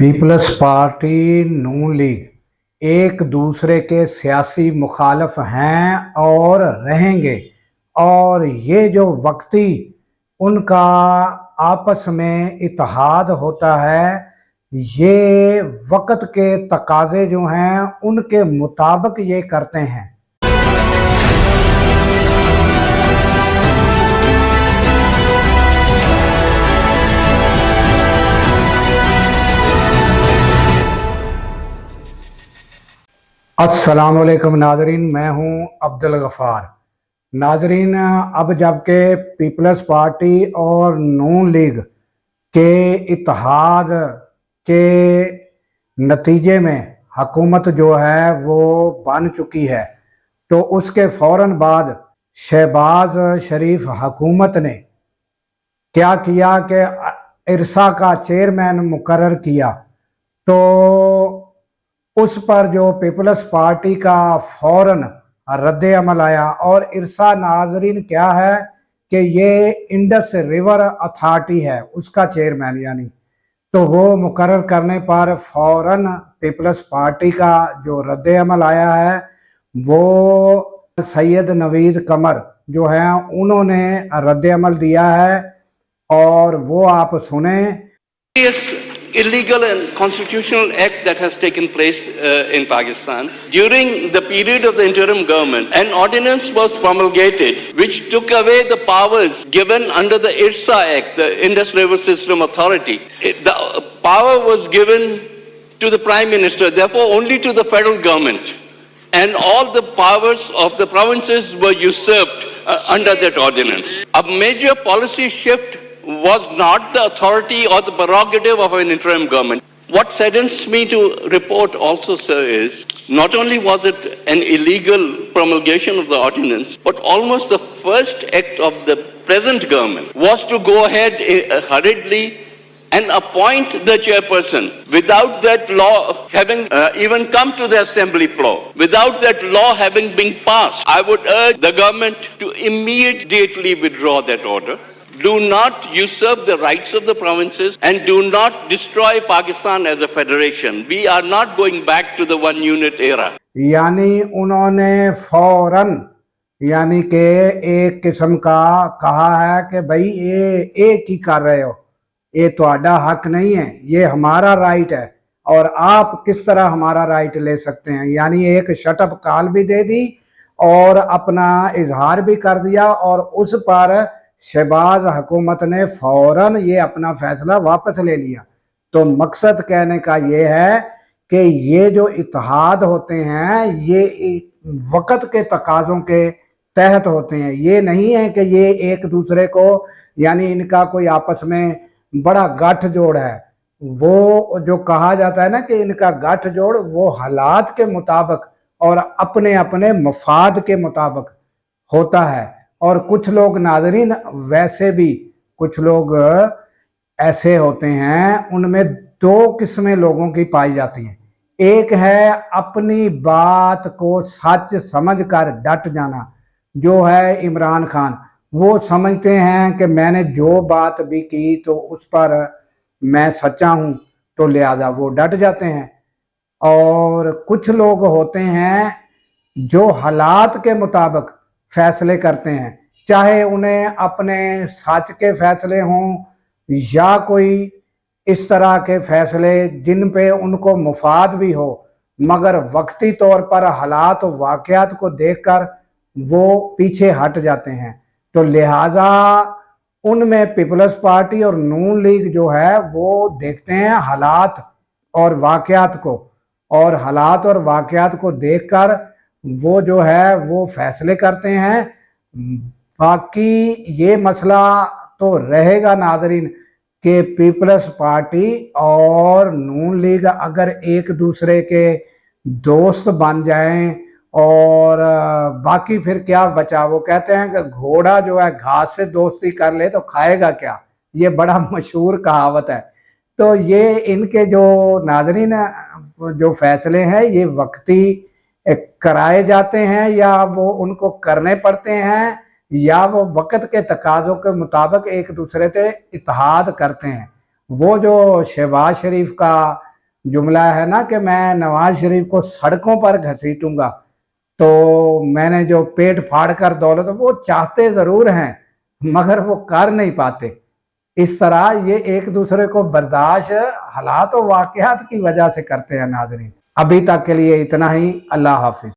Peoples party नून league एक दूसरे के सियासी मुखालफ हैं और रहेंगे। और ये जो वक्ती उनका आपस में इत्तेहाद होता है, ये वक्त के तकाजे जो हैं उनके मुताबिक ये करते हैं। अस्सलाम वालेकुम नाजरीन, मैं हूं अब्दुल गफ़ार। नाजरीन, अब जबकि पीपल्स पार्टी और नून लीग के इत्तेहाद के नतीजे में हुकूमत जो है वो बन चुकी है, तो उसके फ़ौरन बाद शहबाज शरीफ हुकूमत ने क्या किया कि इरसा का चेयरमैन मुकर्रर किया। तो उस पर जो पीपल्स पार्टी का फौरन रद्द अमल आया। और इरसा नाजरीन क्या है कि ये इंडस रिवर अथॉरिटी है, उसका चेयरमैन यानी, तो वो मुकर्रर करने पर फौरन पीपल्स पार्टी का जो रद्द अमल आया है वो सैयद नवीद कमर जो है उन्होंने रद्द अमल दिया है, और वो आप सुने। Illegal and constitutional act that has taken place in Pakistan. During the period of the interim government, an ordinance was promulgated which took away the powers given under the IRSA Act, the Indus River System Authority. The power was given to the Prime Minister, therefore only to the federal government. And all the powers of the provinces were usurped under that ordinance. A major policy shift was not the authority or the prerogative of an interim government. What saddens me to report also, sir, is not only was it an illegal promulgation of the ordinance, but almost the first act of the present government was to go ahead hurriedly and appoint the chairperson without that law having even come to the assembly floor, without that law having been passed. I would urge the government to immediately withdraw that order. Do not usurp the rights of the provinces and do not destroy Pakistan as a federation. We are not going back to the one unit era. यानी उन्होंने फौरन यानी कि एक किस्म का कहा है कि भाई ये एक ही कर रहे हो, ये तुम्हारा हक नहीं है, ये हमारा राइट है और आप किस तरह हमारा राइट ले सकते हैं। यानी एक शटअप कॉल भी दे दी और अपना इजहार भी कर दिया, और उस पर शहबाज हुकूमत ने फौरन ये अपना फैसला वापस ले लिया। तो मकसद कहने का ये है कि ये जो इत्तेहाद होते हैं ये वक्त के तकाज़ों के तहत होते हैं। ये नहीं है कि ये एक दूसरे को यानी इनका कोई आपस में बड़ा गठजोड़ है। वो जो कहा जाता है ना कि इनका गठजोड़ वो हालात के मुताबिक और अपने अपने मफाद के मुताबिक होता है। और कुछ लोग नाज़रीन वैसे भी कुछ लोग ऐसे होते हैं, उनमें दो किस्में लोगों की पाई जाती हैं। एक है अपनी बात को सच समझकर डट जाना, जो है इमरान खान। वो समझते हैं कि मैंने जो बात भी की तो उस पर मैं सच्चा हूँ, तो लिहाजा वो डट जाते हैं। और कुछ लोग होते हैं जो हालात के मुताबिक फैसले करते हैं, चाहे उन्हें अपने सच के फैसले हों या कोई इस तरह के फैसले जिन पे उनको मुफाद भी हो, मगर वक्ती तौर पर हालात और वाक़यात को देखकर वो पीछे हट जाते हैं। तो लिहाजा उनमें पीपल्स पार्टी और नून लीग जो है वो देखते हैं हालात और वाक़यात को, और हालात और वाक़यात को देखकर वो जो है वो फैसले करते हैं। बाकी ये मसला तो रहेगा नाजरीन कि पीपल्स पार्टी और नून लीग अगर एक दूसरे के दोस्त बन जाएं, और बाकी फिर क्या बचा। वो कहते हैं कि घोड़ा जो है घास से दोस्ती कर ले तो खाएगा क्या, ये बड़ा मशहूर कहावत है। तो ये इनके जो नाजरीन जो फैसले हैं ये वक्ती कराए जाते हैं, या वो उनको करने पड़ते हैं, या वो वक्त के तकाज़ों के मुताबिक एक दूसरे से इत्तेहाद करते हैं। वो जो शहबाज शरीफ का जुमला है ना कि मैं नवाज शरीफ को सड़कों पर घसीटूंगा, तो मैंने जो पेट फाड़ कर दौलत, वो चाहते जरूर हैं मगर वो कर नहीं पाते। इस तरह ये एक दूसरे को बर्दाश्त हालात और वाकयात की वजह से करते हैं। नाजरीन, अभी तक के लिए इतना ही। अल्लाह हाफिज।